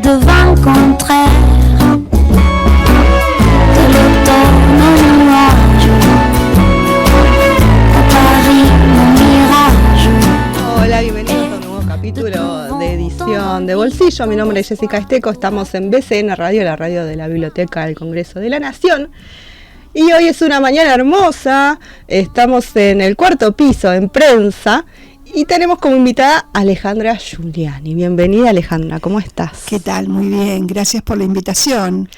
devant le contraire de l'automne au nuage, à Paris mon mirage. Hola, bienvenidos a un nuevo capítulo de edición de Bolsillo. Mi nombre es Jessica Esteco, estamos en BCN Radio, la radio de la Biblioteca del Congreso de la Nación. Y hoy es una mañana hermosa, estamos en el cuarto piso, en prensa, y tenemos como invitada a Alejandra Giuliani. Bienvenida, Alejandra, ¿cómo estás? ¿Qué tal? Muy bien, gracias por la invitación.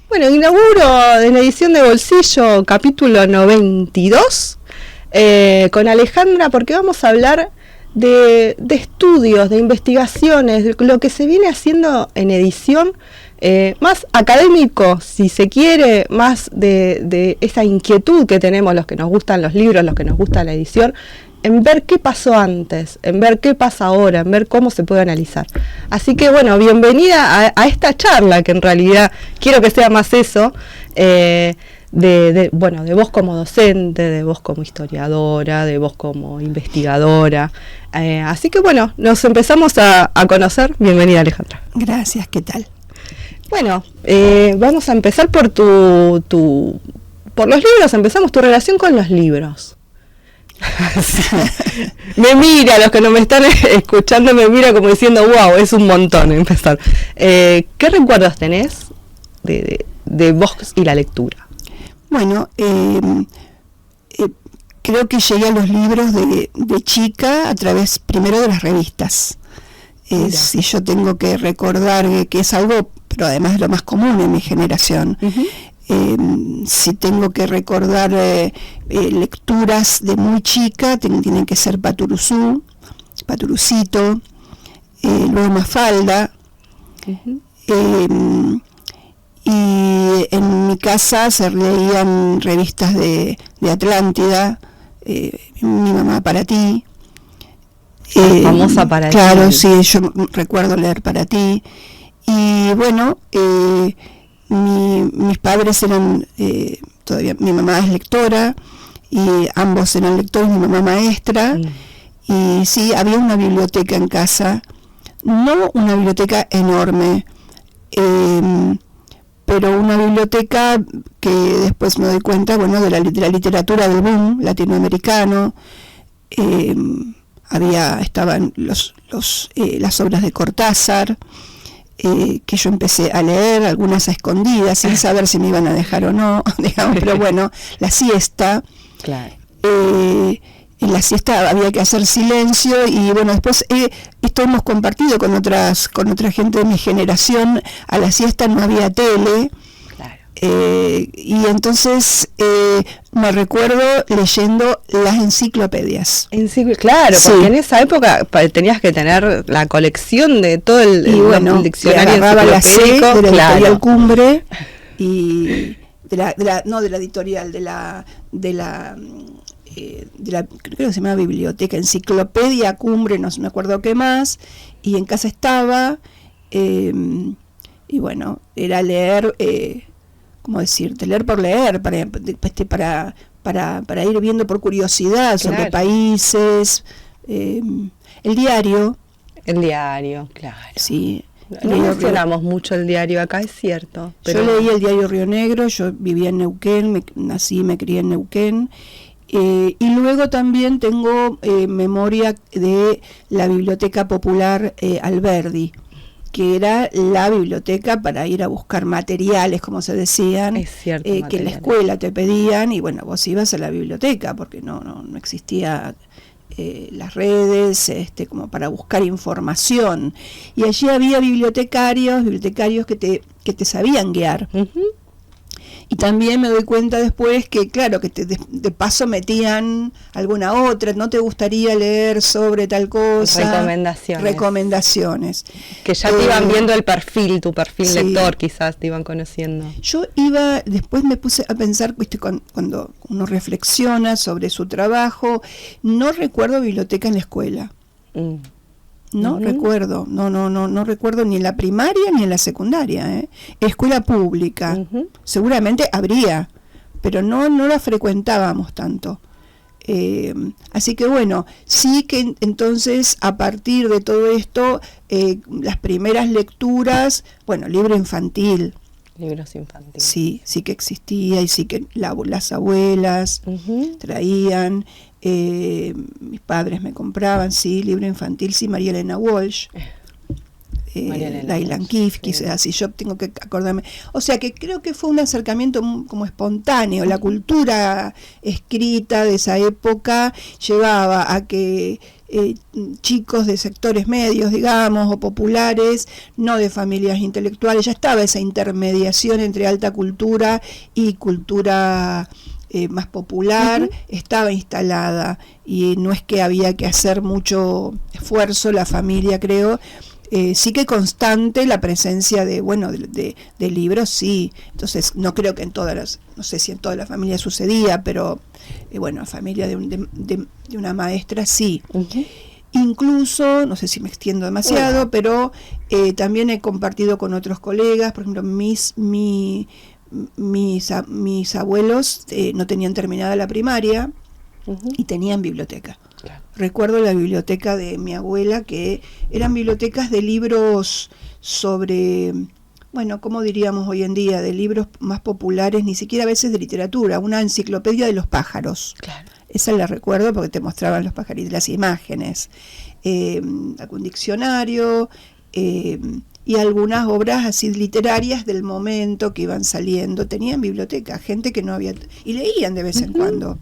Bueno, inauguro en la edición de Bolsillo capítulo 92 con Alejandra, porque vamos a hablar de estudios, de investigaciones, de lo que se viene haciendo en edición, más académico, si se quiere, más de esa inquietud que tenemos los que nos gustan los libros, los que nos gusta la edición, en ver qué pasó antes, en ver qué pasa ahora, en ver cómo se puede analizar. Así que bueno, bienvenida a esta charla, que en realidad quiero que sea más eso, de vos como docente, de vos como historiadora, de vos como investigadora. Así que bueno, nos empezamos a conocer. Bienvenida, Alejandra. Gracias, ¿qué tal? Bueno, vamos a empezar por por los libros. Empezamos tu relación con los libros. Me mira, los que no me están escuchando me mira como diciendo, wow, es un montón empezar. ¿Qué recuerdos tenés de vos y la lectura? Bueno, creo que llegué a los libros de chica a través primero de las revistas. Si yo tengo que recordar que es algo, pero además es lo más común en mi generación. Uh-huh. Si tengo que recordar lecturas de muy chica, tienen que ser Paturuzú, Paturucito, luego Mafalda. Uh-huh. Y en mi casa se leían revistas de Atlántida, Mi mamá para ti. Famosa Para Ti. Claro, sí, yo recuerdo leer Para Ti. Y bueno, mis padres eran, todavía mi mamá es lectora, y ambos eran lectores, mi mamá maestra, y sí, había una biblioteca en casa, no una biblioteca enorme, pero una biblioteca que después me doy cuenta, bueno, de la literatura del boom latinoamericano. Estaban las obras de Cortázar, que yo empecé a leer, algunas a escondidas, sin saber si me iban a dejar o no, digamos, pero bueno, La siesta. Claro. En la siesta había que hacer silencio, y bueno, después esto hemos compartido con otra gente de mi generación. A la siesta no había tele. Y entonces me recuerdo leyendo las enciclopedias. Claro, sí. Porque en esa época tenías que tener la colección de todo el diccionario enciclopédico. De la editorial Cumbre, y no de la editorial, de la creo que se llama Biblioteca, Enciclopedia Cumbre, no me acuerdo qué más, y en casa estaba, y bueno, era leer, ¿cómo decirte? Leer por leer, para ir viendo por curiosidad sobre países, el diario. El diario, claro. Sí. No mencionamos mucho el diario acá, es cierto. Pero yo leí el diario Río Negro, yo vivía en Neuquén, nací y me crié en Neuquén. Y luego también tengo memoria de la Biblioteca Popular Alberdi, que era la biblioteca para ir a buscar materiales, como se decían, es cierto, que en la escuela te pedían, y bueno, vos ibas a la biblioteca, porque no existía las redes, como para buscar información, y allí había bibliotecarios que te sabían guiar. Uh-huh. Y también me doy cuenta después que, claro, que de paso metían alguna otra, ¿no te gustaría leer sobre tal cosa? Recomendaciones. Que ya te iban viendo tu perfil sí. Lector, quizás te iban conociendo. Yo después me puse a pensar, ¿viste? Cuando uno reflexiona sobre su trabajo, no recuerdo biblioteca en la escuela. No recuerdo, no recuerdo ni en la primaria ni en la secundaria, escuela pública, seguramente habría, pero no la frecuentábamos tanto. Así que bueno, sí que entonces a partir de todo esto, las primeras lecturas, bueno, libro infantil. Libros infantiles. Sí, sí que existía y sí que las abuelas traían, mis padres me compraban, sí, libro infantil, sí, María Elena Walsh. Lailan Kifke, así yo tengo que acordarme. O sea que creo que fue un acercamiento como espontáneo. La cultura escrita de esa época llevaba a que chicos de sectores medios, digamos, o populares, no de familias intelectuales, ya estaba esa intermediación entre alta cultura y cultura más popular, estaba instalada, y no es que había que hacer mucho esfuerzo la familia, creo. Sí que constante la presencia de libros, sí. Entonces no creo que no sé si en todas las familias sucedía, pero bueno, familia de una maestra sí. Incluso, no sé si me extiendo demasiado, pero también he compartido con otros colegas, por ejemplo, mis abuelos no tenían terminada la primaria y tenían biblioteca. Claro. Recuerdo la biblioteca de mi abuela, que eran bibliotecas de libros sobre, bueno, ¿cómo diríamos hoy en día? De libros más populares, ni siquiera a veces de literatura, una enciclopedia de los pájaros. Claro. Esa la recuerdo porque te mostraban los pajaritos, las imágenes. Algún diccionario y algunas obras así literarias del momento que iban saliendo. Tenían biblioteca, gente que no había... y leían de vez en cuando.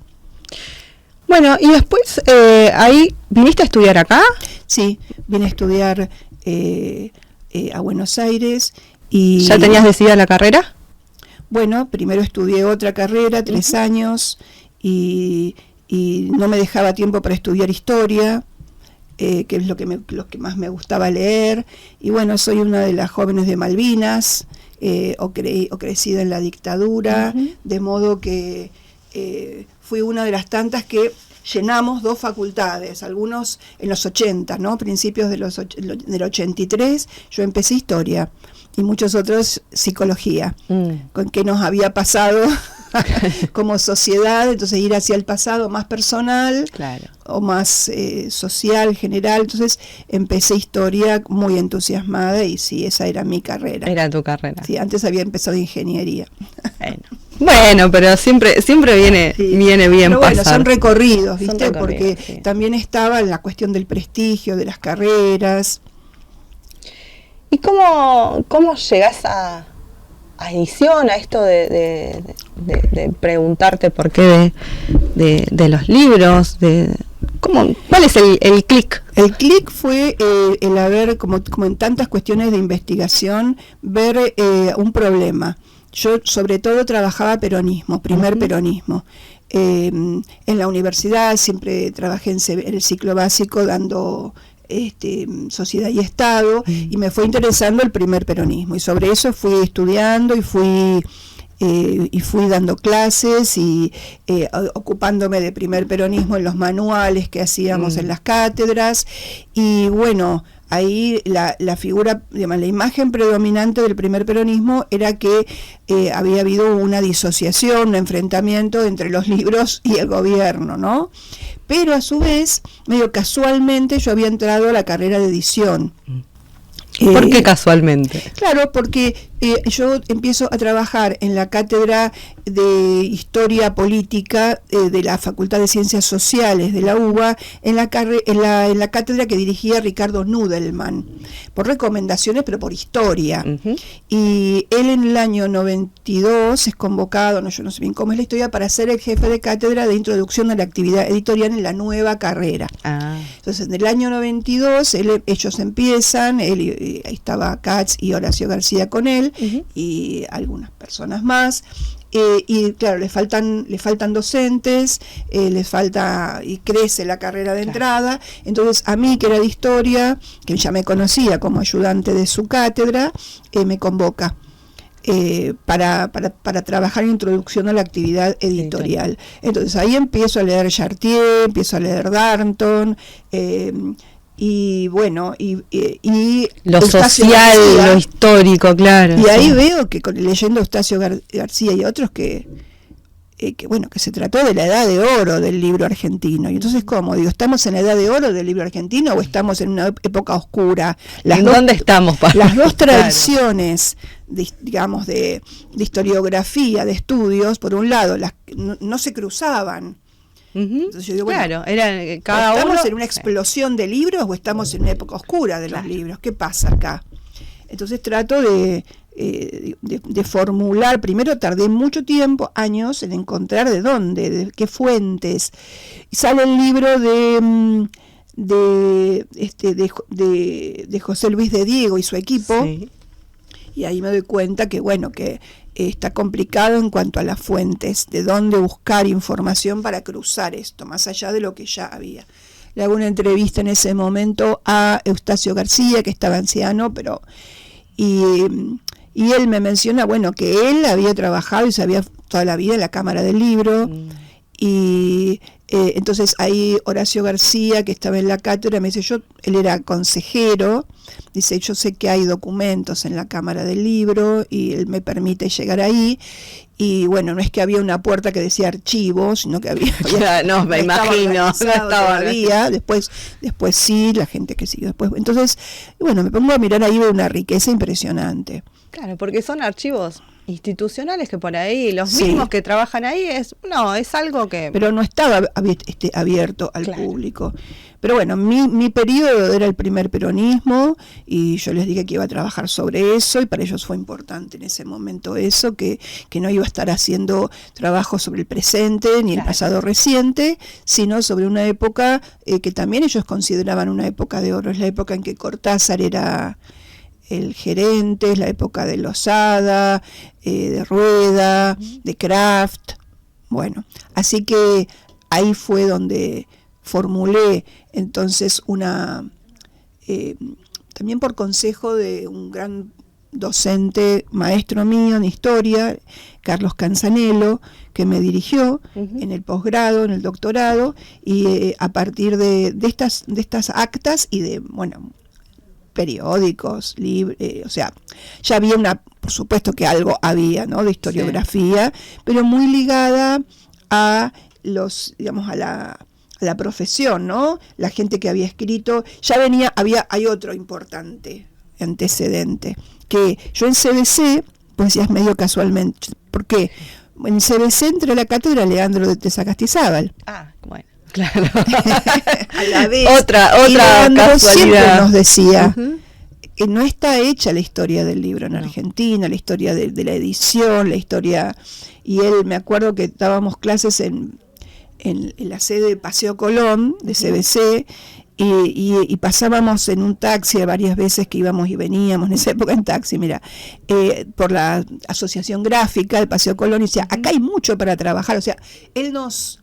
Bueno, y después, ahí, ¿viniste a estudiar acá? Sí, vine a estudiar a Buenos Aires. Y ¿ya tenías decidida la carrera? Bueno, primero estudié otra carrera, 3 años, y no me dejaba tiempo para estudiar historia, que es lo que más me gustaba leer. Y bueno, soy una de las jóvenes de Malvinas, o crecida en la dictadura, de modo que... fui una de las tantas que llenamos 2 facultades, algunos en los 80, ¿no? Principios del 83, yo empecé historia y muchos otros psicología, con qué nos había pasado como sociedad, entonces ir hacia el pasado más personal, claro, o más social, general. Entonces empecé historia muy entusiasmada y sí, esa era mi carrera. Era tu carrera. Sí, antes había empezado ingeniería. Bueno, pero siempre viene bien pero pasar. Bueno, son recorridos, ¿viste? Porque sí, también estaba la cuestión del prestigio, de las carreras. ¿Y cómo llegás a edición, a esto de preguntarte por qué de los libros? ¿Cuál es el clic? El clic fue el haber, como en tantas cuestiones de investigación, ver un problema. Yo sobre todo trabajaba peronismo, peronismo. En la universidad siempre trabajé en el ciclo básico dando sociedad y Estado, y me fue interesando el primer peronismo, y sobre eso fui estudiando y fui dando clases y ocupándome de primer peronismo en los manuales que hacíamos en las cátedras. Y bueno, ahí la figura, digamos, la imagen predominante del primer peronismo era que había habido una disociación, un enfrentamiento entre los libros y el gobierno, ¿no? Pero a su vez, medio casualmente, yo había entrado a la carrera de edición. ¿Por qué casualmente? Claro, porque yo empiezo a trabajar en la cátedra de Historia Política de la Facultad de Ciencias Sociales de la UBA, en la cátedra que dirigía Ricardo Nudelman, por recomendaciones, pero por historia. Y él en el año 92 es convocado, yo no sé bien cómo es la historia, para ser el jefe de cátedra de Introducción a la Actividad Editorial en la nueva carrera. Entonces, en el año 92 ellos empiezan, ahí estaba Katz y Horacio García con él, y algunas personas más, y claro, le faltan docentes, les falta, y crece la carrera de entrada. Entonces a mí, que era de historia, que ya me conocía como ayudante de su cátedra, me convoca para trabajar en introducción a la actividad editorial. Entonces ahí empiezo a leer Chartier, empiezo a leer Darnton, y bueno, y lo social, García, lo histórico, claro. Y ahí veo que leyendo Eustacio García y otros, que que se trató de la edad de oro del libro argentino. Y entonces, ¿cómo? Digo, ¿estamos en la edad de oro del libro argentino o estamos en una época oscura? ¿Dónde estamos? Las dos tradiciones, digamos, de historiografía, de estudios, por un lado, no se cruzaban. Entonces yo digo, bueno, era cada ¿estamos uno en una explosión de libros o estamos en una época oscura de los libros? ¿Qué pasa acá? Entonces trato de formular. Primero tardé mucho tiempo, años, en encontrar de dónde, de qué fuentes. Y sale el libro de José Luis de Diego y su equipo, sí. Y ahí me doy cuenta que está complicado en cuanto a las fuentes, de dónde buscar información para cruzar esto, más allá de lo que ya había. Le hago una entrevista en ese momento a Eustacio García, que estaba anciano, y él me menciona, que él había trabajado y sabía toda la vida en la Cámara del Libro, y entonces ahí Horacio García, que estaba en la cátedra, me dice, él era consejero, dice, yo sé que hay documentos en la Cámara del Libro, y él me permite llegar ahí, y no es que había una puerta que decía archivo, sino que había no, me imagino, no estaba todavía, después sí, la gente que siguió después, entonces, me pongo a mirar ahí de una riqueza impresionante. Claro, porque son archivos institucionales que por ahí, los mismos que trabajan ahí, es algo que... Pero no estaba abierto al público. Pero mi periodo era el primer peronismo, y yo les dije que iba a trabajar sobre eso, y para ellos fue importante en ese momento eso, que no iba a estar haciendo trabajo sobre el presente, ni el pasado reciente, sino sobre una época que también ellos consideraban una época de oro. Es la época en que Cortázar era el gerente, es la época de Lozada, de Rueda, de Kraft. Así que ahí fue donde formulé entonces también por consejo de un gran docente, maestro mío en historia, Carlos Canzanello, que me dirigió en el posgrado, en el doctorado, y a partir de estas actas y de, periódicos, ya había por supuesto que algo había, ¿no?, de historiografía, pero muy ligada a la profesión, ¿no? La gente que había escrito, hay otro importante antecedente, que yo en CBC, pues ya es medio casualmente, porque en CBC entré a la cátedra Leandro de Sagastizábal. Claro. A la vez, otra casualidad. Siempre nos decía que no está hecha la historia del libro en Argentina, la historia de la edición, la historia... Y él, me acuerdo que dábamos clases en la sede de Paseo Colón, de CBC, y pasábamos en un taxi varias veces que íbamos y veníamos, en esa época en taxi, por la Asociación Gráfica de Paseo Colón, y decía, acá hay mucho para trabajar. O sea, él nos...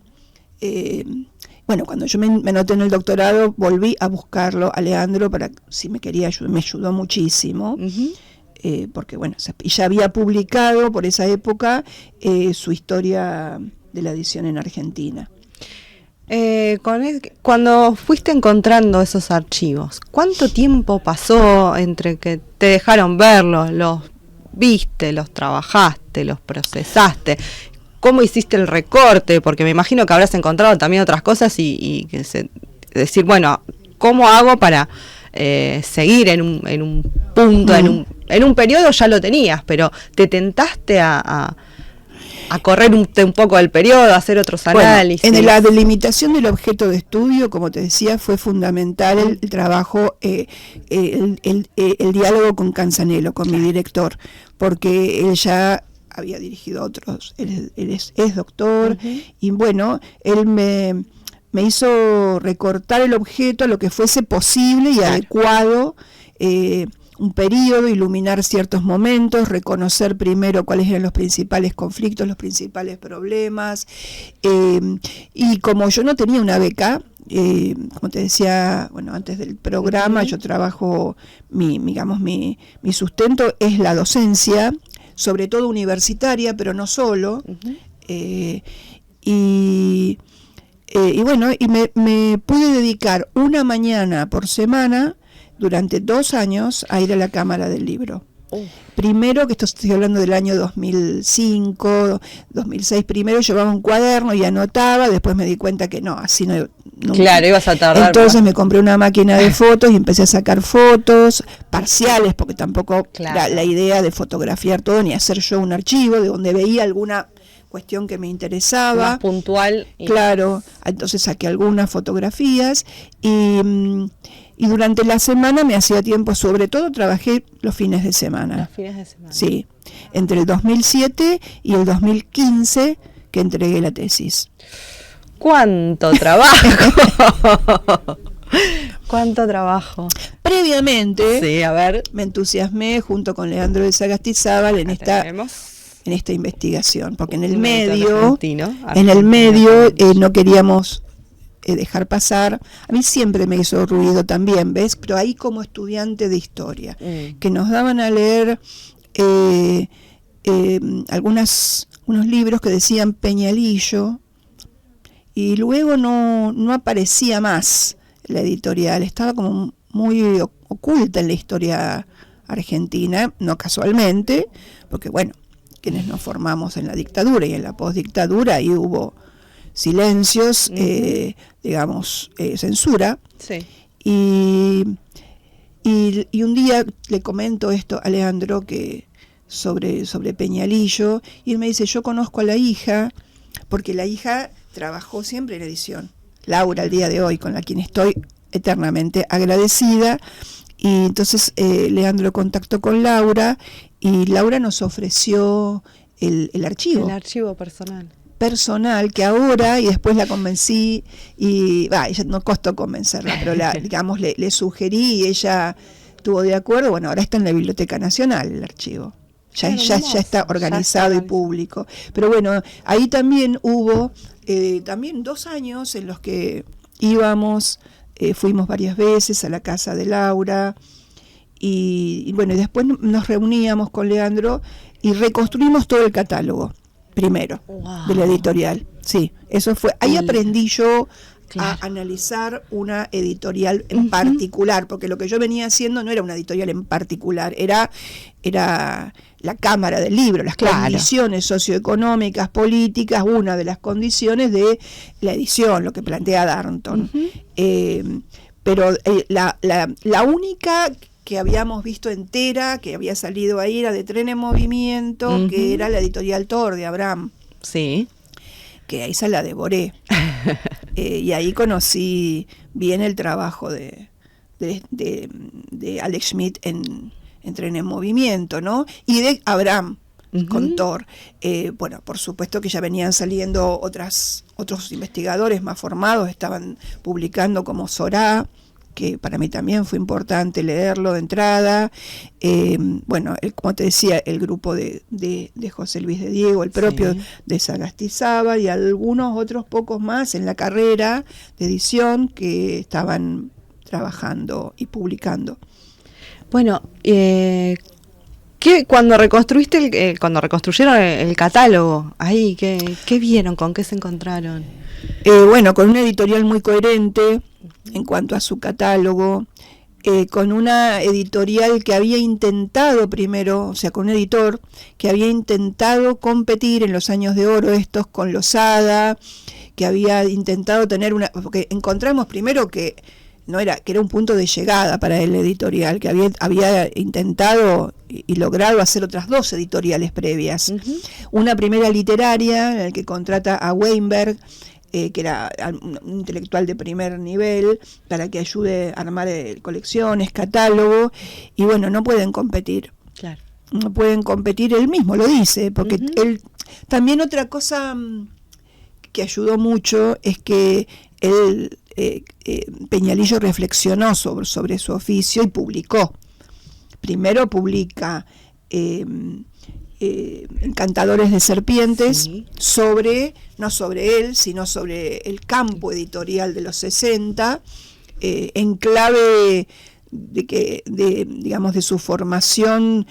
cuando yo me anoté en el doctorado, volví a buscarlo a Leandro para si me quería ayudar, me ayudó muchísimo, porque ya había publicado por esa época su historia de la edición en Argentina. Cuando fuiste encontrando esos archivos, ¿cuánto tiempo pasó entre que te dejaron verlos, los viste, los trabajaste, los procesaste? ¿Cómo hiciste el recorte? Porque me imagino que habrás encontrado también otras cosas y decir, ¿cómo hago para seguir en un punto, en un periodo ya lo tenías, pero te tentaste a correr un poco del periodo, a hacer otros análisis? En la delimitación del objeto de estudio, como te decía, fue fundamental el trabajo, el diálogo con Canzanello, con mi director, porque él ya había dirigido otros, él es doctor, y él me hizo recortar el objeto a lo que fuese posible y adecuado, un periodo, iluminar ciertos momentos, reconocer primero cuáles eran los principales conflictos, los principales problemas, y como yo no tenía una beca, como te decía, antes del programa, yo trabajo, mi sustento es la docencia, sobre todo universitaria, pero no solo, y me pude dedicar una mañana por semana durante 2 años a ir a la Cámara del Libro. Primero, que esto estoy hablando del año 2005, 2006, primero llevaba un cuaderno y anotaba, después me di cuenta que no, así no. Claro, ibas a tardar. Entonces me compré una máquina de fotos y empecé a sacar fotos parciales, porque tampoco era la idea de fotografiar todo ni hacer yo un archivo de donde veía alguna cuestión que me interesaba. Más puntual. Claro, entonces saqué algunas fotografías y durante la semana me hacía tiempo, sobre todo trabajé los fines de semana. Los fines de semana. Sí, entre el 2007 y el 2015 que entregué la tesis. ¡Cuánto trabajo! ¡Cuánto trabajo! Previamente, sí, a ver, me entusiasmé junto con Leandro de Sagastizábal en esta investigación, porque en el medio no queríamos dejar pasar. A mí siempre me hizo ruido también, ¿ves? Pero ahí como estudiante de historia, que nos daban a leer unos libros que decían Peñalillo, y luego no aparecía más la editorial, estaba como muy oculta en la historia argentina, no casualmente, porque bueno, quienes nos formamos en la dictadura y en la postdictadura, ahí hubo silencios, censura. Sí. Y un día le comento esto a Leandro que sobre Peñalillo, y él me dice, yo conozco a la hija, porque la hija trabajó siempre en edición, Laura, al día de hoy, con la quien estoy eternamente agradecida. Y entonces Leandro contactó con Laura y Laura nos ofreció el archivo. El archivo personal, que ahora, y después la convencí, y ella no costó convencerla, pero le sugerí y ella estuvo de acuerdo. Bueno, ahora está en la Biblioteca Nacional el archivo. Ya está organizado y público. Pero bueno, ahí también hubo también 2 años en los que íbamos, fuimos varias veces a la casa de Laura, y bueno, y después nos reuníamos con Leandro y reconstruimos todo el catálogo primero de la editorial. Sí, eso fue, ahí aprendí yo a analizar una editorial en particular, porque lo que yo venía haciendo no era una editorial en particular, era la cámara del libro, las condiciones socioeconómicas, políticas, una de las condiciones de la edición, lo que plantea Darnton. Pero la única que habíamos visto entera, que había salido ahí, era de Tren en Movimiento, que era la editorial Thor de Abraham. Sí. Que ahí se la devoré. Y ahí conocí bien el trabajo de Alex Schmidt en Tren en Movimiento, ¿no? Y de Abraham con Thor. Bueno, por supuesto que ya venían saliendo otros investigadores más formados, estaban publicando como Sorá, que para mí también fue importante leerlo de entrada. Bueno, como te decía, el grupo de José Luis de Diego, el propio de Sagastizábal y algunos otros pocos más en la carrera de edición que estaban trabajando y publicando. Bueno, cuando reconstruyeron el catálogo, ahí, ¿qué vieron? ¿Con qué se encontraron? Bueno, con una editorial muy coherente en cuanto a su catálogo, con una editorial que había intentado primero, o sea, con un editor que había intentado competir en los años de oro estos con Losada, que había intentado tener porque encontramos primero que era un punto de llegada para el editorial, que había intentado y logrado hacer otras 2 editoriales previas. Una primera literaria, en la que contrata a Weinberg, que era un intelectual de primer nivel, para que ayude a armar colecciones, catálogo, y bueno, no pueden competir. Claro. No pueden competir, él mismo lo dice, porque él también otra cosa que ayudó mucho es que él, Peñalillo reflexionó sobre su oficio y publicó. Primero publica Encantadores de Serpientes, no sobre él, sino sobre el campo editorial de los 60, en clave de su formación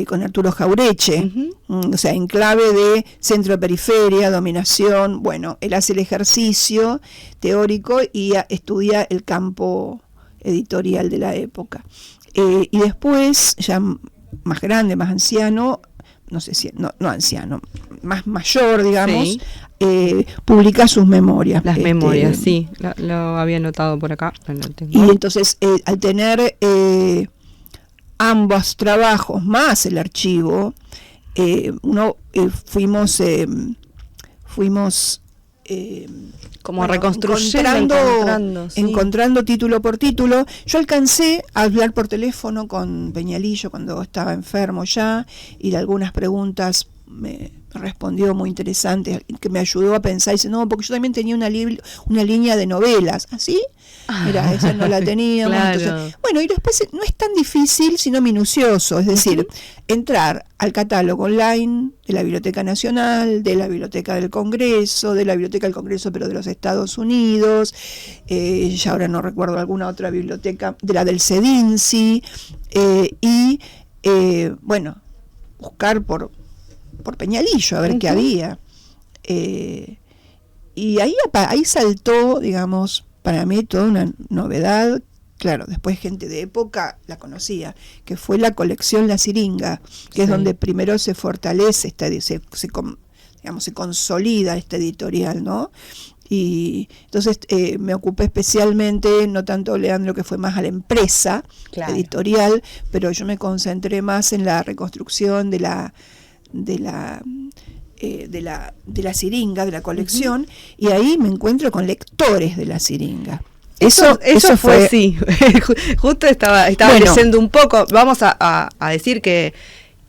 con Arturo Jaureche, o sea, en clave de centro-periferia, dominación. Bueno, él hace el ejercicio teórico y estudia el campo editorial de la época. Y después, ya más grande, más anciano, no sé si, no anciano, más mayor, digamos, Sí. Publica sus memorias. Las memorias, sí, lo había notado por acá. No lo tengo. Y entonces, al tener ambos trabajos más el archivo, fuimos como reconstruyendo, encontrando título por título. Yo alcancé a hablar por teléfono con Peñalillo cuando estaba enfermo ya, y de algunas preguntas me respondió muy interesante, que me ayudó a pensar. Dice, no, porque yo también tenía una línea de novelas. ¿Así? Mira, esa no la teníamos. Claro. Entonces, bueno, y después no es tan difícil, sino minucioso. Es decir, entrar al catálogo online de la Biblioteca Nacional, de la Biblioteca del Congreso, de la Biblioteca del Congreso, pero de los Estados Unidos, ya ahora no recuerdo alguna otra biblioteca, de la del CEDINSI, bueno, buscar por Peñalillo, a ver qué había. Y ahí saltó, digamos, para mí toda una novedad. Claro, después gente de época la conocía, que fue la colección La Siringa, que es donde primero se fortalece, se consolida esta editorial, ¿no? Y entonces me ocupé especialmente, no tanto Leandro, que fue más a la empresa editorial, pero yo me concentré más en la reconstrucción de la Siringa, de la colección, y ahí me encuentro con lectores de La Siringa. Eso fue, sí. Justo estaba leyendo un poco. Vamos a decir que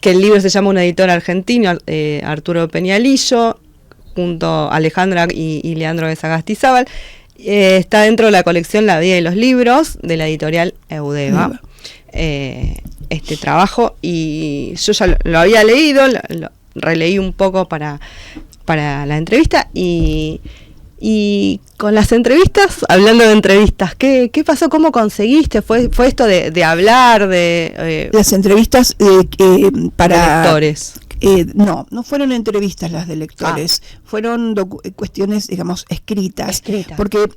el libro se llama Un editor argentino, Arturo Peñalillo, junto a Alejandra y Leandro de Sagastizábal. Está dentro de la colección La vida y los libros, de la editorial Eudeva. Este trabajo, y yo ya lo había leído, lo releí un poco para la entrevista, y con las entrevistas, hablando de entrevistas, ¿qué pasó? ¿Cómo conseguiste? ¿Fue esto de hablar de las entrevistas para lectores? No fueron entrevistas las de lectores, fueron cuestiones, digamos, escritas. Porque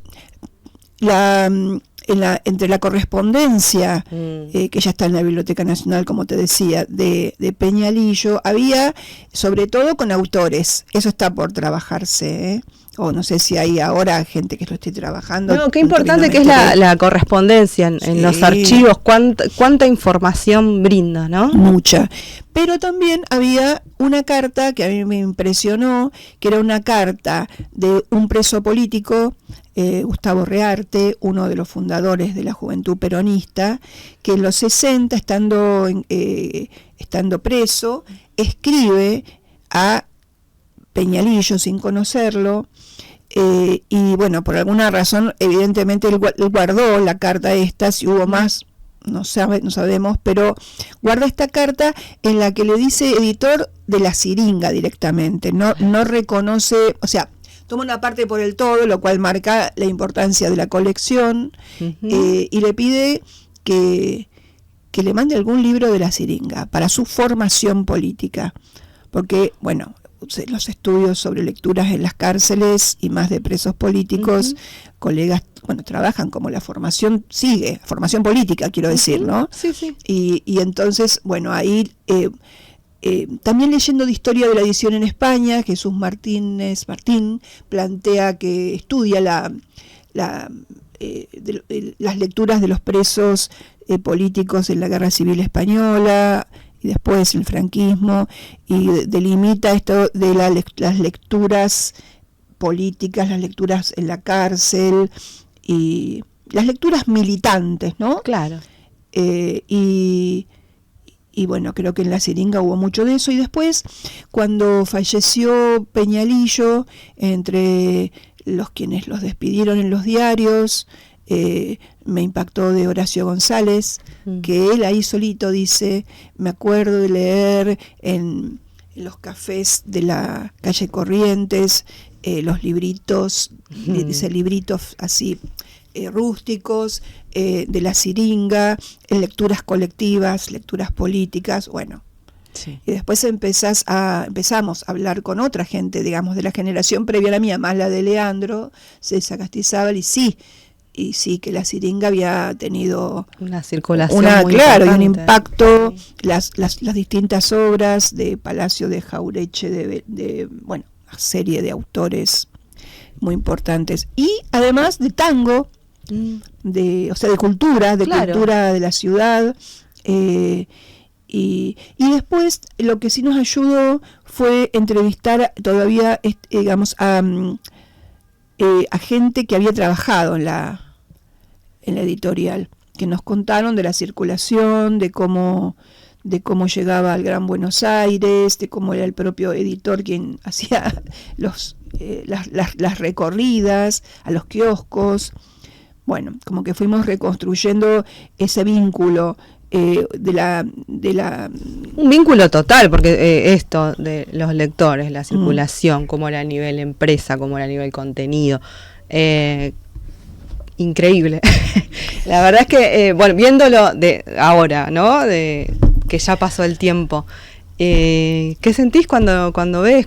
entre la correspondencia que ya está en la Biblioteca Nacional, como te decía, de Peñalillo, había sobre todo con autores. Eso está por trabajarse, o no sé si hay ahora gente que lo esté trabajando. No, qué importante que es la correspondencia en los archivos, cuánta información brinda, ¿no? Mucha. Pero también había una carta que a mí me impresionó, que era una carta de un preso político, Gustavo Rearte, uno de los fundadores de la Juventud Peronista, que en los 60, estando preso, escribe a Peñalillo sin conocerlo, y bueno, por alguna razón, evidentemente él guardó la carta esta. Si hubo más, no sabemos, pero guarda esta carta en la que le dice editor de La Siringa directamente, no reconoce, o sea, toma una parte por el todo, lo cual marca la importancia de la colección, y le pide que le mande algún libro de La Siringa para su formación política, porque, bueno, los estudios sobre lecturas en las cárceles y más de presos políticos, colegas, bueno, trabajan como la formación política, quiero decir, ¿no? Sí, sí. Y entonces, bueno, ahí también leyendo de historia de la edición en España, Jesús Martín plantea que estudia las lecturas de los presos políticos en la Guerra Civil Española y después el franquismo, y delimita esto de las lecturas políticas, las lecturas en la cárcel y las lecturas militantes, ¿no? Claro. Y bueno, creo que en La Siringa hubo mucho de eso. Y después, cuando falleció Peñalillo, entre quienes los despidieron en los diarios, me impactó de Horacio González, que él ahí solito dice: me acuerdo de leer en los cafés de la calle Corrientes los libritos, dice, libritos así rústicos, de La Siringa, en lecturas colectivas, lecturas políticas, bueno. Sí. Y después empezamos a hablar con otra gente, digamos, de la generación previa a la mía, más la de Leandro, César Castizábal, y sí, y sí que la siringa había tenido una circulación muy claro, y un importante. impacto, Sí. las distintas obras de Palacio de Jaureche, de bueno, una serie de autores muy importantes, y además de tango, o sea, de cultura, Claro. cultura de la ciudad, y después lo que sí nos ayudó fue entrevistar todavía, digamos, a gente que había trabajado en la editorial, que nos contaron de la circulación, de cómo llegaba al Gran Buenos Aires, de cómo era el propio editor quien hacía las recorridas a los kioscos. Bueno, como que fuimos reconstruyendo ese vínculo de la un vínculo total, porque esto de los lectores, la circulación, cómo era a nivel empresa, cómo era a nivel contenido, increíble. La verdad es que, bueno, viéndolo de ahora, ¿no? De que ya pasó el tiempo, ¿qué sentís cuando ves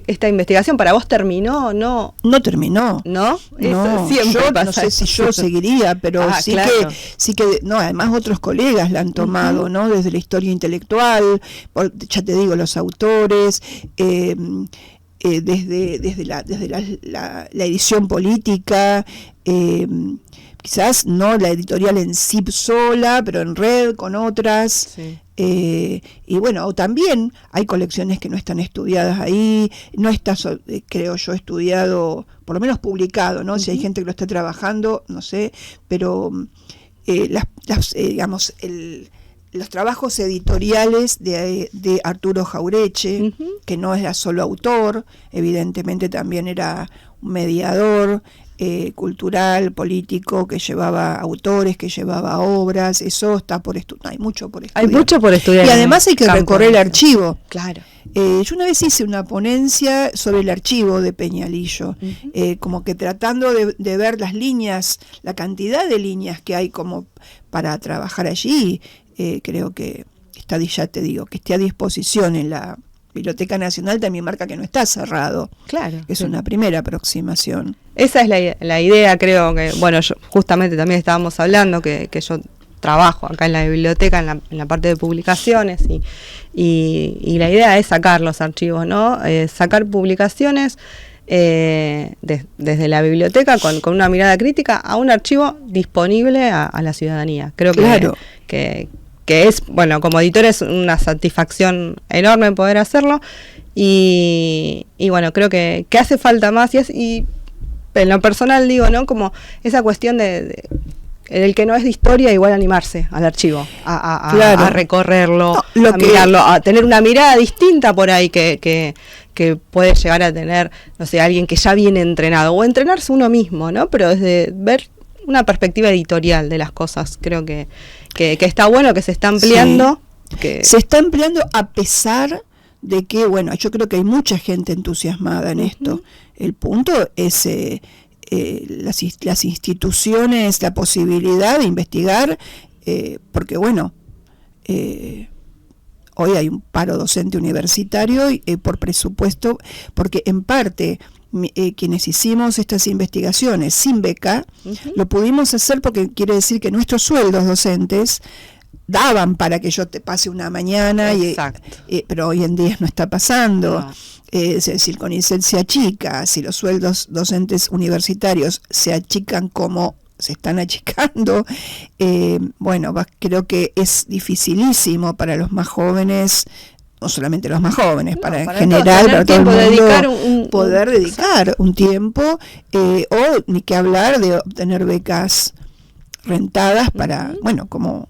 esta investigación para vos terminó? No terminó. ¿No? No, siempre yo pasa no sé eso. si yo seguiría, pero claro. sí que no, además otros colegas la han tomado, ¿no? Desde la historia intelectual, ya te digo, los autores, desde la edición política, quizás no la editorial en sí sola, pero en red con otras. Sí. Y bueno, o también hay colecciones que no están estudiadas ahí, no está, creo yo, estudiado, por lo menos publicado, ¿no? Si hay gente que lo está trabajando, no sé, pero digamos, los trabajos editoriales de Arturo Jaureche, que no era solo autor, evidentemente también era un mediador cultural, político, que llevaba autores, que llevaba obras, eso está por estudiar, hay mucho por estudiar. Hay mucho por estudiar. Y además hay que recorrer el archivo. Claro. Yo una vez hice una ponencia sobre el archivo de Peñalillo, como que tratando de ver las líneas, la cantidad de líneas que hay como para trabajar allí. Creo que está, ya te digo, que esté a disposición en la Biblioteca Nacional también marca que no está cerrado. Claro. Es una primera aproximación. Esa es la idea, creo que, bueno, yo justamente también estábamos hablando que yo trabajo acá en la biblioteca, en la parte de publicaciones, y la idea es sacar los archivos, ¿no? Sacar publicaciones desde la biblioteca con una mirada crítica a un archivo disponible a la ciudadanía. Creo que, claro. que es, bueno, como editor es una satisfacción enorme poder hacerlo, y bueno, creo que hace falta más, y en lo personal digo, ¿no? Como esa cuestión de el que no es de historia, igual animarse al archivo, a recorrerlo, no, mirarlo, a tener una mirada distinta por ahí que puede llegar a tener, no sé, alguien que ya viene entrenado, o entrenarse uno mismo, ¿no? Pero desde ver una perspectiva editorial de las cosas, creo que está bueno, que se está ampliando. Sí. Se está ampliando a pesar de que, bueno, yo creo que hay mucha gente entusiasmada en esto. El punto es las instituciones, la posibilidad de investigar, porque bueno, hoy hay un paro docente universitario por presupuesto, porque en parte quienes hicimos estas investigaciones sin beca, lo pudimos hacer porque quiere decir que nuestros sueldos docentes daban para que yo te pase una mañana, pero hoy en día no está pasando. No. Es decir, CONICET se achica, si los sueldos docentes universitarios se achican como se están achicando, bueno, creo que es dificilísimo para los más jóvenes, no solamente los más jóvenes, para en general, para todo el mundo, poder dedicar un tiempo, o ni que hablar de obtener becas rentadas para, bueno, como,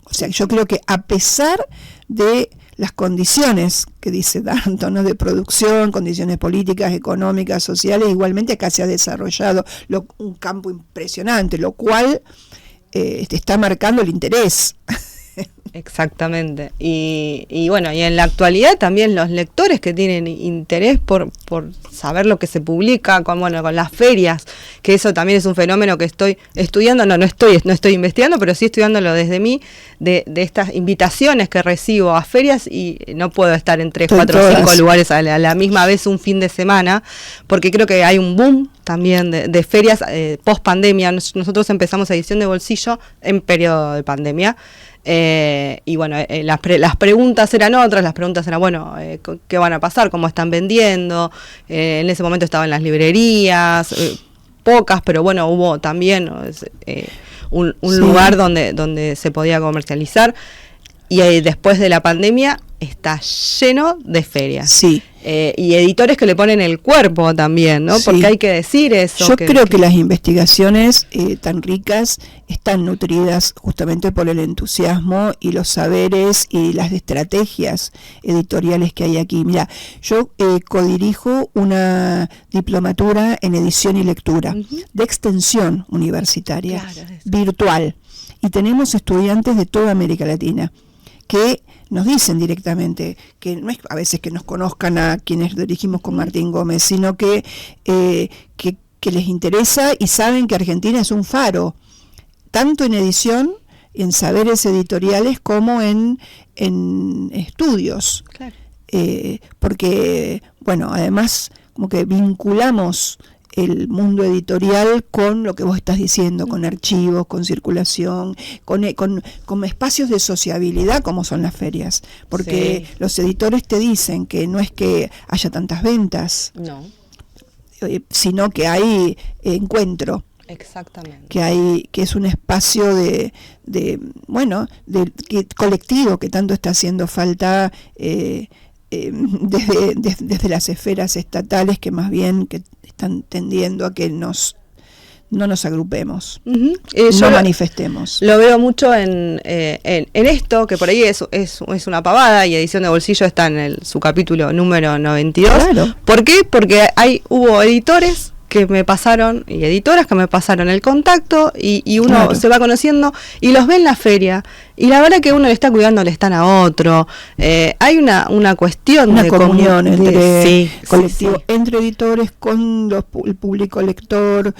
o sea, yo creo que a pesar de las condiciones que dice Danton, ¿no? De producción, condiciones políticas, económicas, sociales, igualmente acá se ha desarrollado un campo impresionante, lo cual está marcando el interés Exactamente. Y bueno, y en la actualidad también los lectores que tienen interés por saber lo que se publica, con las ferias, que eso también es un fenómeno que estoy estudiando, no estoy investigando, pero sí estudiándolo desde mí, de estas invitaciones que recibo a ferias, y no puedo estar en 3, 4, 5 lugares a la misma vez un fin de semana, porque creo que hay un boom también de ferias post pandemia. Nosotros empezamos Edición de Bolsillo en periodo de pandemia. Y bueno, las preguntas eran otras, ¿qué van a pasar? ¿Cómo están vendiendo? En ese momento estaba en las librerías, pocas, pero bueno, hubo también un lugar donde se podía comercializar, y después de la pandemia está lleno de ferias. Sí. Y editores que le ponen el cuerpo también, ¿no? Sí. Porque hay que decir eso. Yo creo que las investigaciones tan ricas están nutridas justamente por el entusiasmo y los saberes y las estrategias editoriales que hay aquí. Mira, yo codirijo una diplomatura en edición y lectura, de extensión universitaria, virtual, y tenemos estudiantes de toda América Latina que nos dicen directamente, que no es a veces que nos conozcan a quienes dirigimos con Martín Gómez, sino que les interesa y saben que Argentina es un faro, tanto en edición, en saberes editoriales, como en estudios. Claro. Porque, bueno, además como que vinculamos el mundo editorial con lo que vos estás diciendo, con archivos, con circulación, con espacios de sociabilidad como son las ferias, porque los editores te dicen que no es que haya tantas ventas, sino que hay encuentro. Exactamente. Que es un espacio de colectivo que tanto está haciendo falta desde las esferas estatales, que más bien que están tendiendo a que no nos agrupemos, no manifestemos. Lo veo mucho en esto, que por ahí es una pavada, y Edición de Bolsillo está en su capítulo número 92. Claro. ¿Por qué? Porque hubo editores que me pasaron y editoras que me pasaron el contacto, y uno se va conociendo y los ve en la feria, y la verdad que uno le está cuidando, le están a otro. Hay una cuestión de comunión entre colectivo, entre editores con el público lector.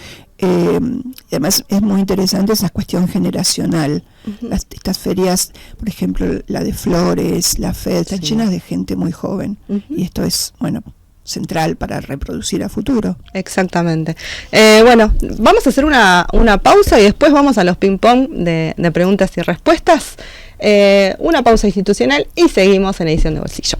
Además es muy interesante esa cuestión generacional. Estas ferias, por ejemplo, la de Flores, la FED, están llenas de gente muy joven, y esto es, central para reproducir a futuro. Exactamente. Vamos a hacer una pausa y después vamos a los ping-pong de preguntas y respuestas. Una pausa institucional y seguimos en Edición de Bolsillo.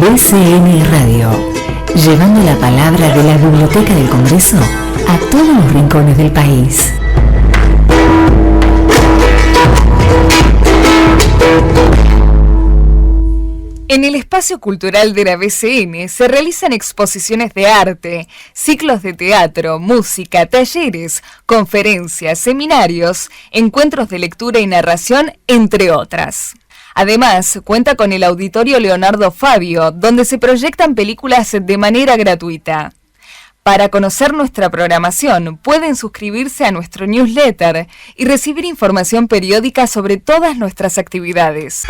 BCN Radio, llevando la palabra de la Biblioteca del Congreso a todos los rincones del país. En el espacio cultural de la BCN se realizan exposiciones de arte, ciclos de teatro, música, talleres, conferencias, seminarios, encuentros de lectura y narración, entre otras. Además, cuenta con el Auditorio Leonardo Fabio, donde se proyectan películas de manera gratuita. Para conocer nuestra programación, pueden suscribirse a nuestro newsletter y recibir información periódica sobre todas nuestras actividades.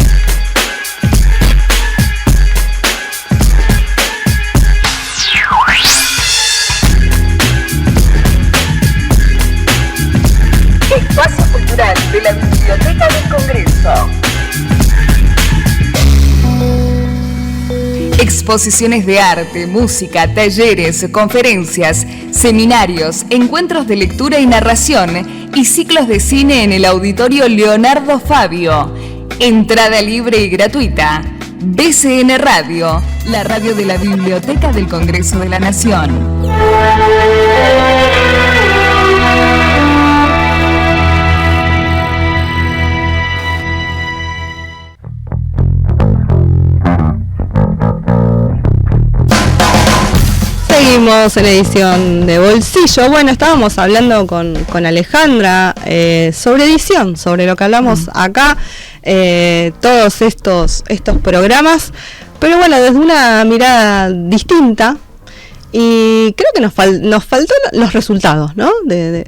Espacio Cultural de la Biblioteca del Congreso. Exposiciones de arte, música, talleres, conferencias, seminarios, encuentros de lectura y narración y ciclos de cine en el Auditorio Leonardo Fabio. Entrada libre y gratuita. BCN Radio, la radio de la Biblioteca del Congreso de la Nación. Seguimos en Edición de Bolsillo. Bueno, estábamos hablando con Alejandra sobre edición, sobre lo que hablamos acá. todos estos programas, pero bueno, desde una mirada distinta. Y creo que nos faltó los resultados, ¿no? de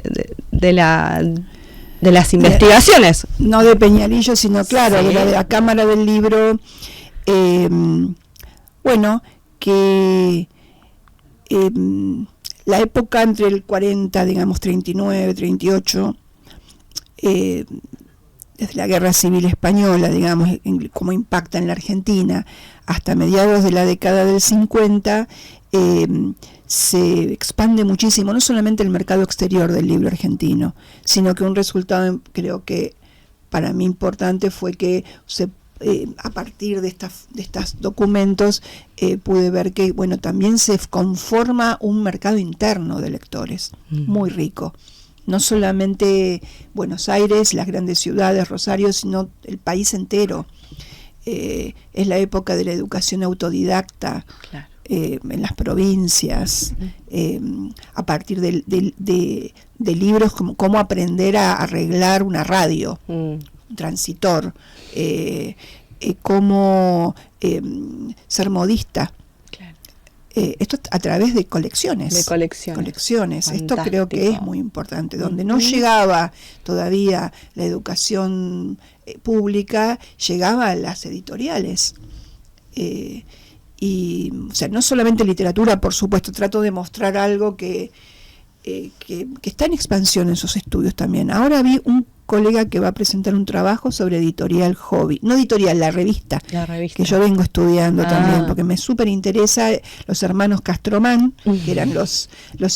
las investigaciones. No de Peñalillo, sino claro, Sí. de la Cámara del Libro. Bueno, que la época entre el 40, digamos 39, 38, desde la Guerra Civil Española, digamos, cómo impacta en la Argentina, hasta mediados de la década del 50, se expande muchísimo, no solamente el mercado exterior del libro argentino, sino que un resultado, creo que para mí importante, fue que a partir de estos documentos pude ver que, bueno, también se conforma un mercado interno de lectores, muy rico. No solamente Buenos Aires, las grandes ciudades, Rosario, sino el país entero. Es la época de la educación autodidacta. Claro. En las provincias, a partir de libros como cómo aprender a arreglar una radio, un transitor, cómo ser modista. Claro. Esto a través de colecciones. Colecciones. Esto creo que es muy importante. Donde no llegaba todavía la educación pública, llegaba a las editoriales. Y, o sea, no solamente literatura, por supuesto, trato de mostrar algo que está en expansión en sus estudios también. Ahora vi un colega que va a presentar un trabajo sobre editorial hobby, no editorial, la revista. Que yo vengo estudiando también, porque me súper interesa los hermanos Castromán, que eran los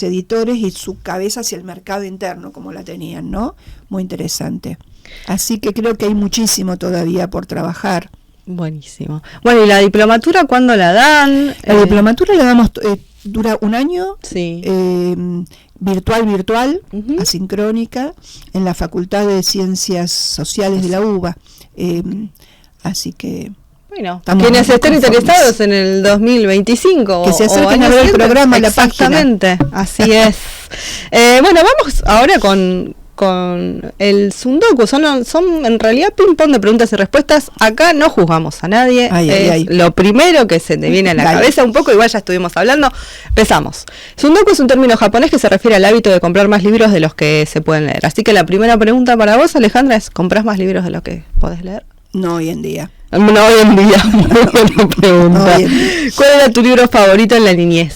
editores, y su cabeza hacia el mercado interno, como la tenían, ¿no? Muy interesante. Así que creo que hay muchísimo todavía por trabajar. Buenísimo. Bueno, ¿y la diplomatura cuándo la dan? La diplomatura la damos, dura un año, sí. virtual, asincrónica, en la Facultad de Ciencias Sociales de la UBA. Así que... Bueno, quienes estén interesados en el 2025 que se acerquen a ver el programa, la página. Exactamente, así es. Bueno, vamos ahora con el Sundoku. Son en realidad ping-pong de preguntas y respuestas. Acá no juzgamos a nadie. Lo primero que se te viene a la cabeza un poco, igual ya estuvimos hablando. Empezamos. Sundoku es un término japonés que se refiere al hábito de comprar más libros de los que se pueden leer. Así que la primera pregunta para vos, Alejandra, es: ¿comprás más libros de los que podés leer? No hoy en día. No hoy en día. Muy buena pregunta. ¿Cuál era tu libro favorito en la niñez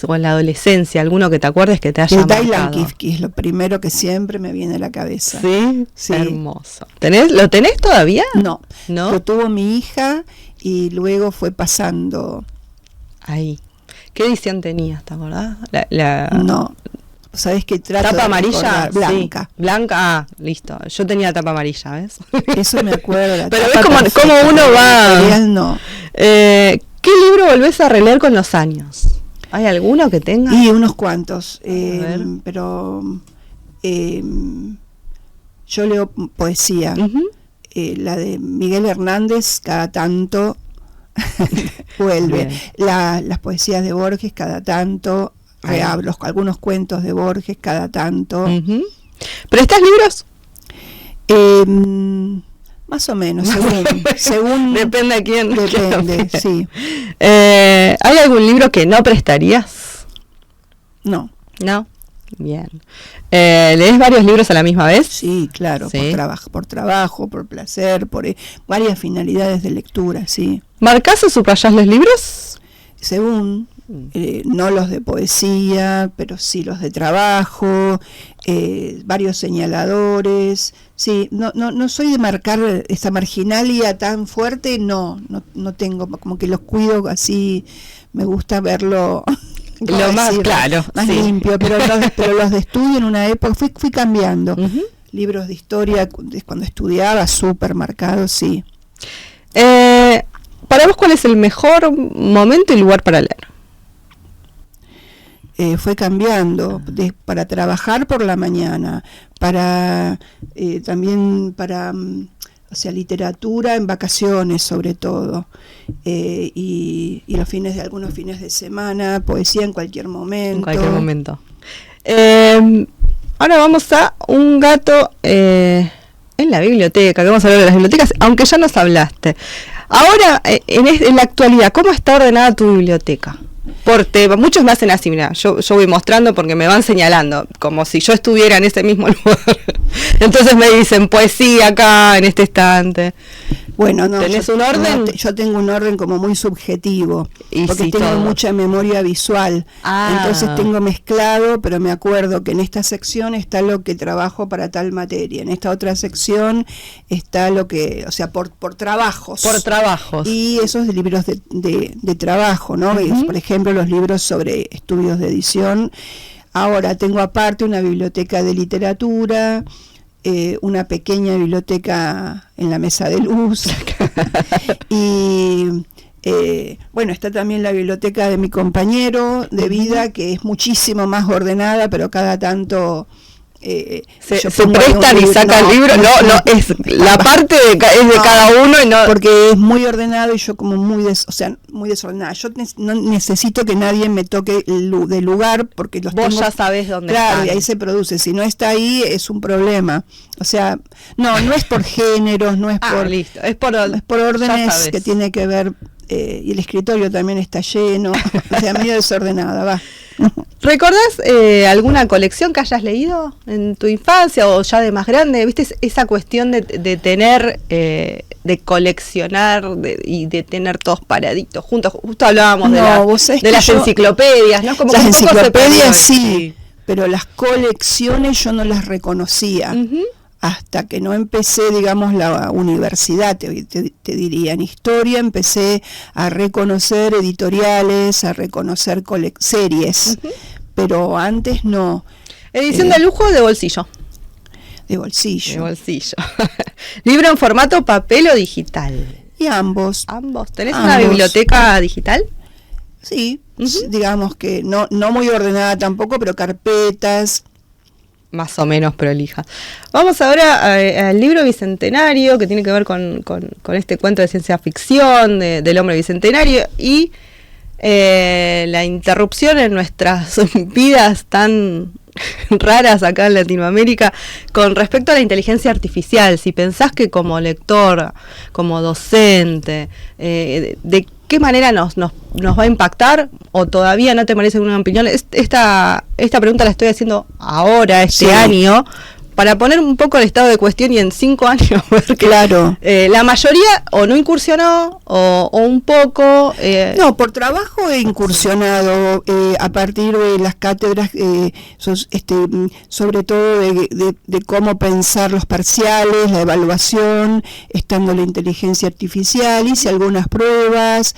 o en la adolescencia? ¿Alguno que te acuerdes que te haya marcado? El Dylan Kifke es lo primero que siempre me viene a la cabeza. Sí. Hermoso. ¿Lo tenés todavía? No. Lo tuvo mi hija y luego fue pasando. Ahí. ¿Qué edición tenías, te acordás? No. ¿Sabés qué trato? ¿Tapa amarilla? Blanca. Sí. Blanca, listo. Yo tenía tapa amarilla, ¿ves? Eso me acuerdo. Pero ves cómo uno va... No. ¿Qué libro volvés a releer con los años? ¿Hay alguno que tenga? Y unos cuantos. Pero yo leo poesía. La de Miguel Hernández cada tanto vuelve. Las poesías de Borges cada tanto. Reablo algunos cuentos de Borges cada tanto. ¿Prestas libros? Más o menos, según depende a quién. Depende, sí. ¿Hay algún libro que no prestarías? No. Bien. ¿Lees varios libros a la misma vez? Sí, claro. ¿Sí? Por trabajo, por placer, por varias finalidades de lectura, sí. ¿Marcás o subrayás los libros? Según... no los de poesía, pero sí los de trabajo, varios señaladores. Sí, no soy de marcar esa marginalia tan fuerte, no tengo, como que los cuido así, me gusta verlo lo más claro, más limpio, pero los de estudio en una época fui cambiando. Libros de historia cuando estudiaba, súper marcados, sí. Para vos, ¿cuál es el mejor momento y lugar para leer? Fue cambiando para trabajar por la mañana, también para literatura en vacaciones sobre todo, y algunos fines de semana, poesía en cualquier momento. Ahora vamos a un gato en la biblioteca, que vamos a hablar de las bibliotecas, aunque ya nos hablaste. Ahora, en la actualidad, ¿cómo está ordenada tu biblioteca? Por tema, muchos me hacen así, mira, yo voy mostrando porque me van señalando, como si yo estuviera en ese mismo lugar. Entonces me dicen, poesía acá, en este estante. Bueno, no. ¿Tenés un orden? Yo tengo un orden como muy subjetivo, porque sí, tengo todo. mucha memoria visual. Entonces tengo mezclado, pero me acuerdo que en esta sección está lo que trabajo para tal materia, en esta otra sección está lo que, o sea, por trabajos. Por trabajos. Y esos libros de trabajo, ¿no? Uh-huh. Por ejemplo, los libros sobre estudios de edición. Ahora tengo aparte una biblioteca de literatura, una pequeña biblioteca en la mesa de luz y bueno, está también la biblioteca de mi compañero de vida, que es muchísimo más ordenada, pero cada tanto se prestan y sacan libros. No, es la parte es de cada uno y no, porque es muy ordenado y yo como muy desordenada. Yo no necesito que nadie me toque del lugar, porque los vos tengo, ya sabés dónde claro, están. y ahí se produce. Si no está ahí es un problema. O sea, no es por géneros, no es listo, es por órdenes que tiene que ver, y el escritorio también está lleno, o sea, medio desordenada, va. ¿Recordás alguna colección que hayas leído en tu infancia o ya de más grande? ¿Viste esa cuestión de tener, de coleccionar y de tener todos paraditos juntos? Justo hablábamos de las enciclopedias, ¿no? Como las que enciclopedias sí, pero las colecciones yo no las reconocía. Uh-huh. Hasta que no empecé, digamos, la universidad, te diría, en historia empecé a reconocer editoriales, a reconocer series, uh-huh. Pero antes no. ¿Edición de lujo o de bolsillo? De bolsillo. De bolsillo. ¿Libro en formato papel o digital? Y ambos. ¿Ambos? ¿Tenés una biblioteca digital? Sí, uh-huh. Digamos que no muy ordenada tampoco, pero carpetas. Más o menos prolija. Vamos ahora al libro bicentenario, que tiene que ver con este cuento de ciencia ficción del hombre bicentenario y la interrupción en nuestras vidas tan raras acá en Latinoamérica con respecto a la inteligencia artificial. Si pensás que como lector, como docente, ¿de qué manera nos va a impactar? ¿O todavía no te merece una opinión? Esta pregunta la estoy haciendo ahora, este año, para poner un poco el estado de cuestión y en 5 años ver que claro. La mayoría o no incursionó o un poco. No, por trabajo he incursionado a partir de las cátedras, sobre todo de cómo pensar los parciales, la evaluación, estando la inteligencia artificial, hice algunas pruebas.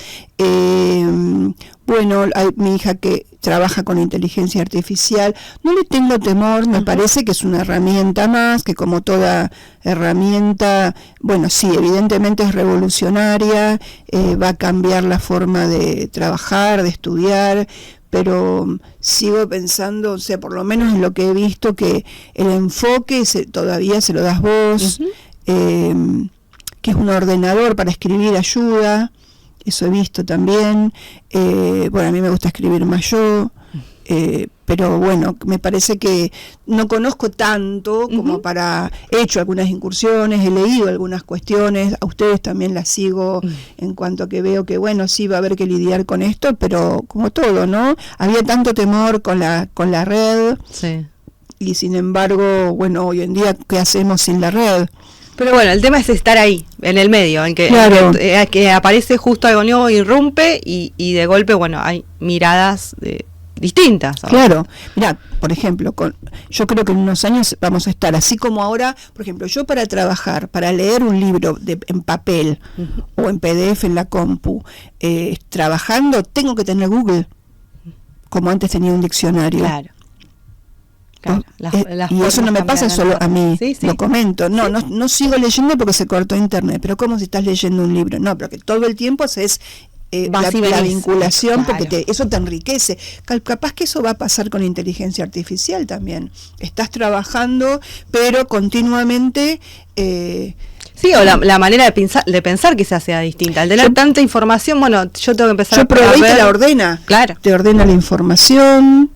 Bueno, mi hija que trabaja con inteligencia artificial, no le tengo temor, me parece que es una herramienta más, que como toda herramienta, bueno, sí, evidentemente es revolucionaria, va a cambiar la forma de trabajar, de estudiar, pero sigo pensando, o sea, por lo menos en lo que he visto, que el enfoque todavía se lo das vos, uh-huh. Que es un ordenador para escribir ayuda. Eso he visto también. Bueno, a mí me gusta escribir más yo, pero bueno, me parece que no conozco tanto como uh-huh. He hecho algunas incursiones, he leído algunas cuestiones, a ustedes también las sigo uh-huh. En cuanto a que veo que, bueno, sí va a haber que lidiar con esto, pero como todo, ¿no? Había tanto temor con la red, sí. Y sin embargo, bueno, hoy en día, ¿qué hacemos sin la red? Pero bueno, el tema es estar ahí, en el medio, en que, claro. que aparece justo algo nuevo, irrumpe y de golpe, bueno, hay miradas distintas. ¿O? Claro, mirá, por ejemplo, yo creo que en unos años vamos a estar así como ahora, por ejemplo, yo para trabajar, para leer un libro en papel uh-huh. O en PDF en la compu, trabajando, tengo que tener Google, como antes tenía un diccionario. Claro. Y eso no me pasa solo a mí, sí. Lo comento, no sigo leyendo porque se cortó internet, pero como si estás leyendo un libro, no, pero que todo el tiempo haces la vinculación, claro. Porque eso te enriquece. Capaz que eso va a pasar con inteligencia artificial también, estás trabajando pero continuamente sí, o la manera de pensar quizás sea distinta. Al tener tanta información, bueno, yo tengo que empezar a ver. Te la ordena. Claro. Te ordena la información.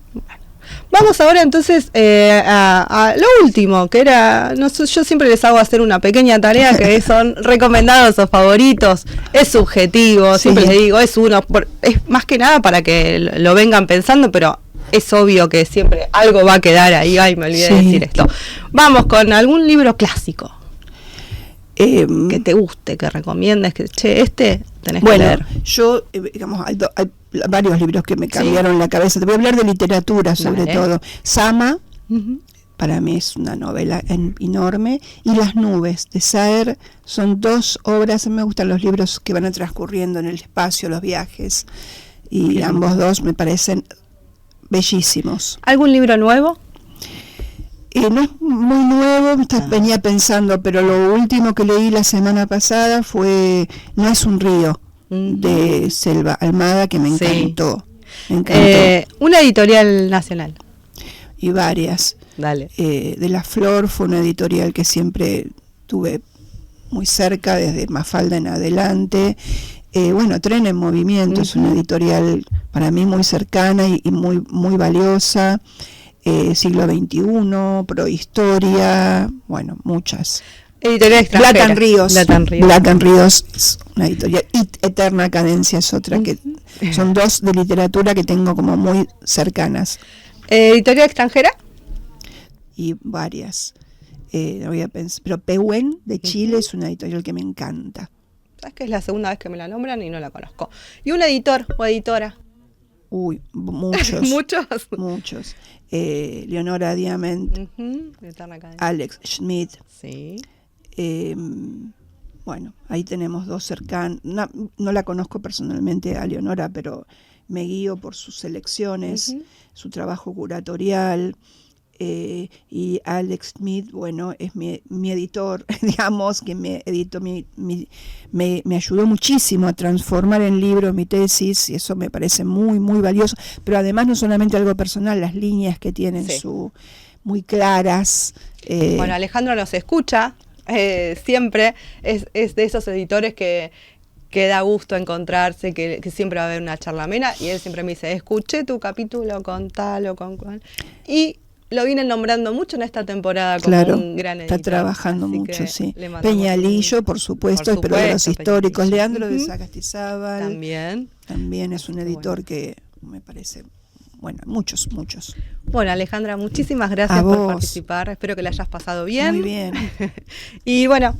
Vamos ahora entonces a lo último, que era, no sé, yo siempre les hago hacer una pequeña tarea que son recomendados o favoritos, es subjetivo, Sí. siempre les digo, es uno, es más que nada para que lo vengan pensando, pero es obvio que siempre algo va a quedar ahí, ay, me olvidé de Sí. decir esto. Vamos con algún libro clásico que te guste, que recomiendes, que che, este tenés que Bueno, leer. yo, digamos, hay varios libros que me cambiaron la cabeza. Te voy a hablar de literatura, sobre Dale. todo. Sama, Ujú. para mí es una novela enorme, y Las nubes, de Saer, son dos obras. Me gustan los libros que van transcurriendo en el espacio, los viajes, y Bien. ambos dos me parecen bellísimos. ¿Algún libro nuevo? No es muy nuevo, venía pensando, pero lo último que leí la semana pasada fue No es un río, de Selva Almada, que me Sí. encantó. Me encantó. Una editorial nacional. Y varias. Dale. De La Flor fue una editorial que siempre tuve muy cerca, desde Mafalda en adelante. Bueno, Tren en Movimiento es una editorial para mí muy cercana y muy, muy valiosa. Siglo XXI, Prohistoria, bueno, muchas. Editorial extranjera. Black and Ríos. Black Black and Ríos es una editorial. Y Eterna Cadencia es otra, que son dos de literatura que tengo como muy cercanas. Editorial extranjera. Y varias. No voy a pensar, pero Pehuen de Chile es una editorial que me encanta. Sabes que es la segunda vez que me la nombran y no la conozco. ¿Y un editor o editora? Uy, muchos. Muchos. Muchos. Leonora Diamant, Ujú, Eterna Cadencia. Alex Schmidt. Sí. Bueno, ahí tenemos dos cercanos. No la conozco personalmente a Leonora, pero me guío por sus selecciones, su trabajo curatorial. Y Alex Smith, bueno, es mi editor, digamos, que me editó me ayudó muchísimo a transformar en libro mi tesis, y eso me parece muy, muy valioso. Pero además no solamente algo personal, las líneas que tienen Sí. muy claras. Bueno, Alejandro nos escucha siempre, es de esos editores que da gusto encontrarse, que siempre va a haber una charla amena, y él siempre me dice, escuché tu capítulo con tal o con cual, y lo vienen nombrando mucho en esta temporada como Claro, un gran editor. está trabajando así mucho, que sí. le mandamos Peñalillo, por supuesto, pero de los históricos. Peñalillo. Leandro de Ujú. Sagastizábal También es un editor que me parece, bueno, muchos. Bueno, Alejandra, muchísimas gracias A por vos. participar. Espero que la hayas pasado bien. Muy bien. Y bueno,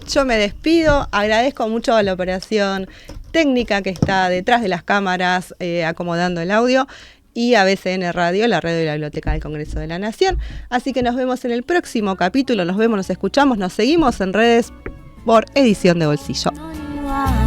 yo me despido. Agradezco mucho a la operación técnica que está detrás de las cámaras, acomodando el audio, y a BCN Radio, la radio de la Biblioteca del Congreso de la Nación. Así que nos vemos en el próximo capítulo. Nos vemos, nos escuchamos, nos seguimos en redes por Edición de Bolsillo. No nuages.